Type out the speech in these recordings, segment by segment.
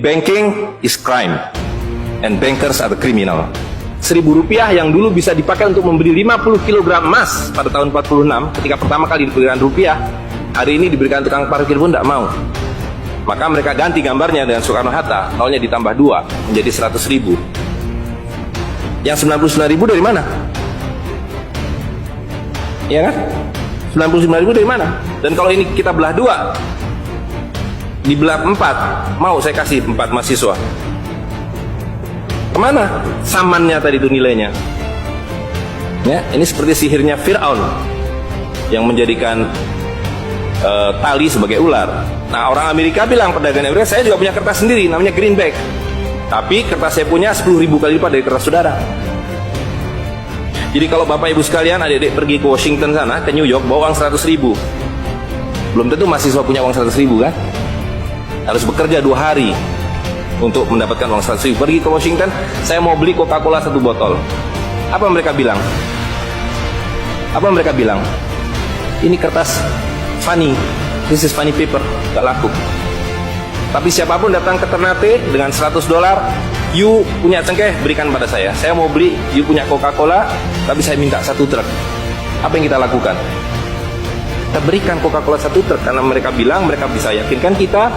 banking is crime and bankers are the criminal. 1.000 rupiah yang dulu bisa dipakai untuk membeli 50 kg emas pada tahun 46 ketika pertama kali diberikan rupiah, hari ini diberikan tukang parkir pun tidak mau. Maka mereka ganti gambarnya dengan Soekarno-Hatta, nolnya ditambah 2 menjadi 100.000. Yang 99.000 dari mana? Iya kan? 99.000 dari mana? Dan kalau ini kita belah 2, dibelah 4, mau saya kasih 4 mahasiswa. Kemana samannya tadi itu nilainya? Ya, ini seperti sihirnya Fir'aun yang menjadikan tali sebagai ular. Nah, orang Amerika bilang, pedagang Amerika, saya juga punya kertas sendiri namanya greenback, tapi kertas saya punya 10.000 kali lipat dari kertas saudara. Jadi kalau bapak ibu sekalian, adik-adik pergi ke Washington sana, ke New York, bawa uang 100.000, belum tentu mahasiswa punya uang 100.000 kan? Harus bekerja 2 hari untuk mendapatkan uang 100.000. Pergi ke Washington, saya mau beli Coca-Cola 1 botol. Apa mereka bilang? Apa mereka bilang? Ini kertas funny, this is funny paper, gak laku. Tapi siapapun datang ke Ternate dengan $100, you punya cengkeh, berikan pada saya mau beli, you punya Coca-Cola, tapi saya minta 1 truk. Apa yang kita lakukan? Kita berikan Coca-Cola 1 truk, karena mereka bilang, mereka bisa yakinkan kita,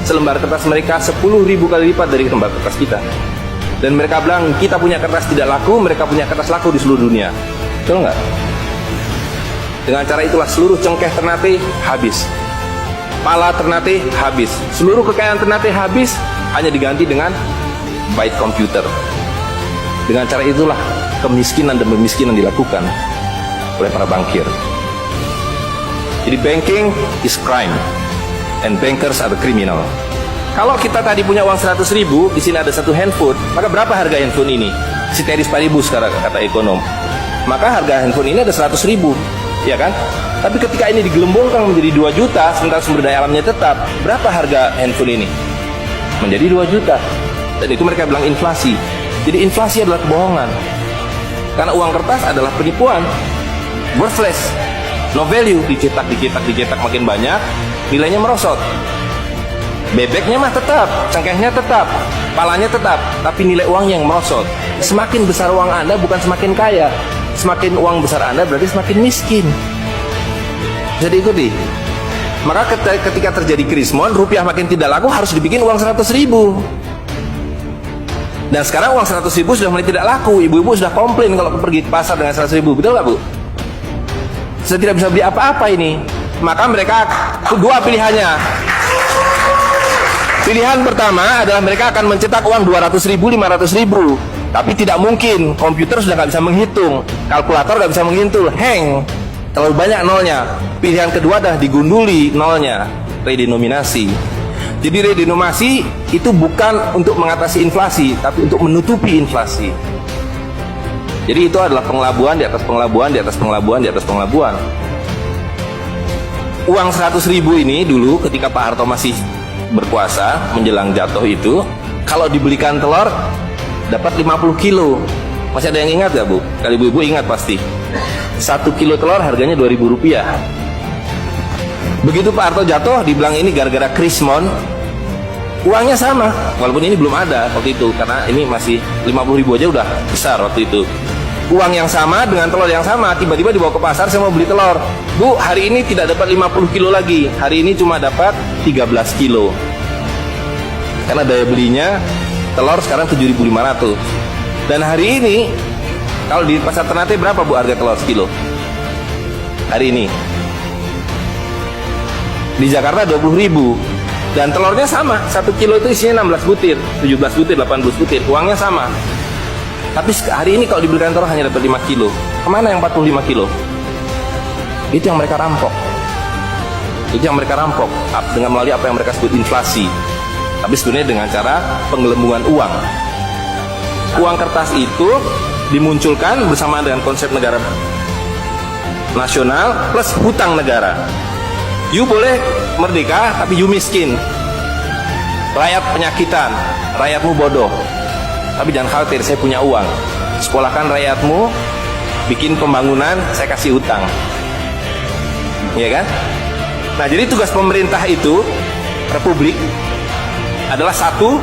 selembar kertas mereka 10.000 kali lipat dari lembar kertas kita. Dan mereka bilang, kita punya kertas tidak laku, mereka punya kertas laku di seluruh dunia. Betul nggak? Dengan cara itulah seluruh cengkeh Ternate habis, pala Ternate habis, seluruh kekayaan Ternate habis, hanya diganti dengan byte komputer. Dengan cara itulah kemiskinan dan pemiskinan dilakukan oleh para bankir. Jadi banking is crime and bankers are the criminal. Kalau kita tadi punya uang 100.000, di sini ada 1 handphone, maka berapa harga handphone ini? Ceteris paribus kata ekonom. Maka harga handphone ini ada 100.000, ya kan? Tapi ketika ini digelembungkan menjadi 2 juta, sementara sumber daya alamnya tetap, berapa harga handphone ini? Menjadi 2 juta. Dan itu mereka bilang inflasi. Jadi inflasi adalah kebohongan. Karena uang kertas adalah penipuan, worthless, no value, dicetak makin banyak, nilainya merosot. Bebeknya mah tetap, cengkehnya tetap, palanya tetap, tapi nilai uang yang merosot. Semakin besar uang Anda bukan semakin kaya, semakin uang besar Anda berarti semakin miskin. Bisa diikuti. Maka ketika terjadi krismon, rupiah makin tidak laku, harus dibikin uang 100.000. Dan sekarang uang 100.000 sudah mulai tidak laku. Ibu-ibu sudah komplain kalau pergi ke pasar dengan 100.000, betul nggak Bu? Saya tidak bisa beli apa-apa ini. Maka mereka 2 pilihannya. Pilihan pertama adalah mereka akan mencetak uang 200.000, 500.000. Tapi tidak mungkin, komputer sudah nggak bisa menghitung, kalkulator nggak bisa menghitung, hang, terlalu banyak nolnya. Pilihan kedua adalah digunduli nolnya, redenominasi. Jadi redenominasi itu bukan untuk mengatasi inflasi, tapi untuk menutupi inflasi. Jadi itu adalah pengelabuan di atas pengelabuan, di atas pengelabuan, di atas pengelabuan. Uang 100.000 ini dulu ketika Pak Harto masih berkuasa menjelang jatuh itu, kalau dibelikan telur dapat 50 kilo. Masih ada yang ingat gak Bu? Kali ibu-ibu ingat pasti. 1 kilo telur harganya 2.000 rupiah. Begitu Pak Harto jatuh, dibilang ini gara-gara krismon, uangnya sama, walaupun ini belum ada waktu itu, karena ini masih 50.000 aja udah besar waktu itu. Uang yang sama dengan telur yang sama, tiba-tiba dibawa ke pasar, saya mau beli telur. Bu, hari ini tidak dapat 50 kilo lagi, hari ini cuma dapat 13 kilo. Karena daya belinya telur sekarang 7.500. Dan hari ini kalau di pasar Ternate berapa Bu harga telur sekilo? Hari ini di Jakarta 20.000. Dan telurnya sama, 1 kilo itu isinya 16 butir, 17 butir, 18 butir, uangnya sama. Tapi hari ini kalau dibelikan telur hanya dapat 5 kilo. Kemana yang 45 kilo? Itu yang mereka rampok. Itu yang mereka rampok dengan melalui apa yang mereka sebut inflasi. Tapi sebenarnya dengan cara penggelembungan uang. Uang kertas itu dimunculkan bersamaan dengan konsep negara nasional plus hutang negara. You boleh merdeka, tapi you miskin. Rakyat penyakitan, rakyatmu bodoh. Tapi jangan khawatir, saya punya uang. Sekolahkan rakyatmu, bikin pembangunan, saya kasih hutang. Iya kan? Nah, jadi tugas pemerintah itu, republik, adalah satu,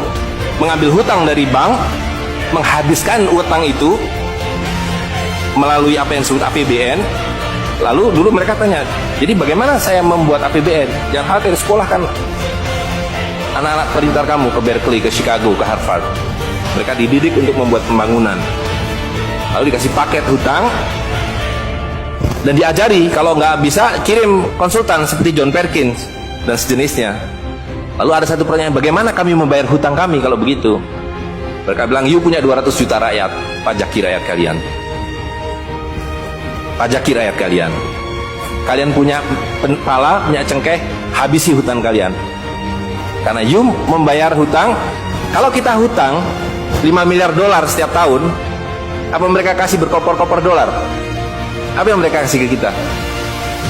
mengambil hutang dari bank, menghabiskan utang itu melalui apa yang disebut APBN. Lalu dulu mereka tanya, jadi bagaimana saya membuat APBN? Jangan khawatir, sekolahkan anak-anak pintar kamu ke Berkeley, ke Chicago, ke Harvard. Mereka dididik untuk membuat pembangunan. Lalu dikasih paket hutang dan diajari kalau nggak bisa kirim konsultan seperti John Perkins dan sejenisnya. Lalu ada satu pertanyaan, bagaimana kami membayar hutang kami kalau begitu? Mereka bilang, you punya 200 juta rakyat, pajaki rakyat kalian. Pajaki rakyat kalian. Kalian punya pala, punya cengkeh, habisi hutang kalian. Karena you membayar hutang. Kalau kita hutang $5 miliar setiap tahun, apa mereka kasih berkoper-koper dolar? Apa yang mereka kasih ke kita?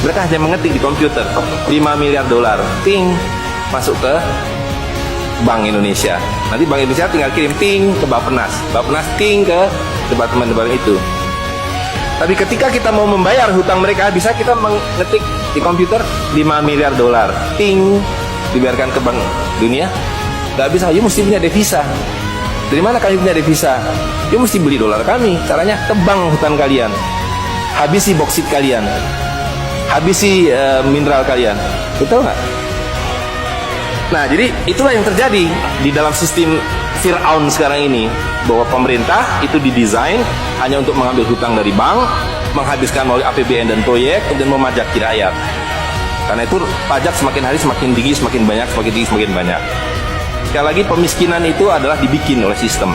Mereka hanya mengetik di komputer 5 miliar dolar, ting, masuk ke Bank Indonesia. Nanti Bank Indonesia tinggal kirim ting ke Bappenas, Bappenas ting ke departemen-departemen itu. Tapi ketika kita mau membayar hutang mereka, bisa kita mengetik di komputer 5 miliar dolar, ting, dibiarkan ke Bank Dunia? Gak bisa, you mesti punya devisa. Dari mana kami punya devisa? You mesti beli dolar kami. Caranya ke bank hutang kalian, habisi boksit kalian, habisi mineral kalian. Betul nggak? Nah, jadi itulah yang terjadi di dalam sistem Fir'aun sekarang ini, bahwa pemerintah itu didesain hanya untuk mengambil hutang dari bank, menghabiskan melalui APBN dan proyek, dan memajaki rakyat. Karena itu pajak semakin hari semakin tinggi, semakin banyak, semakin tinggi, semakin banyak. Sekali lagi, pemiskinan itu adalah dibikin oleh sistem.